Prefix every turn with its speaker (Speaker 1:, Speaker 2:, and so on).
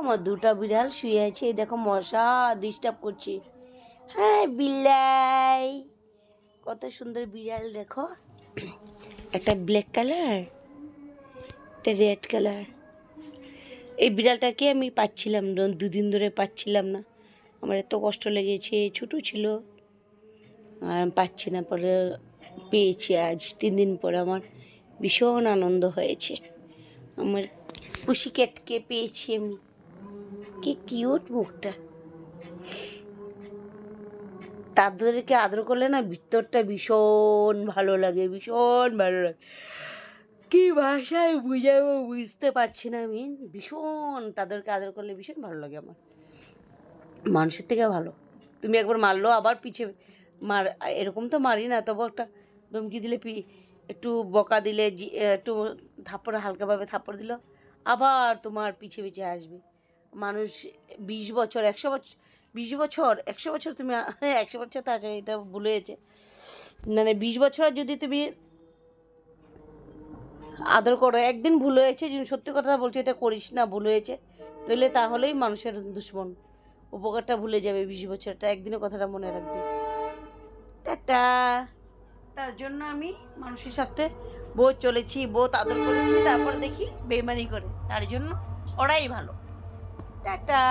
Speaker 1: আমার দুটা বিড়াল শুয়ে আছে, এই দেখো মশা ডিস্টার্ব করছে। হ্যাঁ বিলাই, কত সুন্দর বিড়াল দেখো, একটা ব্ল্যাক কালার, একটা রেড কালার। এই বিড়ালটাকে আমি পাচ্ছিলাম না, দুদিন ধরে পাচ্ছিলাম না, আমার এত কষ্ট লেগেছে, ছোটো ছিল আর আমি পাচ্ছি না, পরে পেয়েছি আজ 3 দিন পরে। আমার ভীষণ আনন্দ হয়েছে, আমার পুষিক্যাটকে পেয়েছি আমি। কি কিউট মুখটা, তাদেরকে আদর করলে না ভিতরটা ভীষণ ভালো লাগে, ভীষণ ভালো লাগে। কি ভাষায় বুঝাবো বুঝতে পারছি না আমি, ভীষণ তাদেরকে আদর করলে ভীষণ ভালো লাগে আমার, মানুষের থেকে ভালো। তুমি একবার মারলো আবার পিছে মার, এরকম তো মারি না, তবু একটা ধমকি দিলে একটু বকা দিলে, একটু থাপ্পড় হালকাভাবে থাপ্পড় দিল, আবার তোমার পিছে পিছে আসবে। মানুষ 20 বছর 100 বছর 20 বছর 100 বছর তুমি 100 বছর তো আছে, এটা ভুলে গেছে, মানে 20 বছর যদি তুমি আদর করো, একদিন ভুল হয়েছে, সত্যি কথা বলছি, এটা করিস না, ভুল হয়েছে তাহলেই মানুষের দুশ্মন, উপকারটা ভুলে যাবে, 20 বছরটা একদিনের কথাটা মনে রাখবে। টাটা। তার জন্য আমি মানুষের সাথে বহুত চলেছি, বহুত আদর করেছি, তারপরে দেখি বেইমানি করে, তার জন্য ওরাই ভালো। টাটা।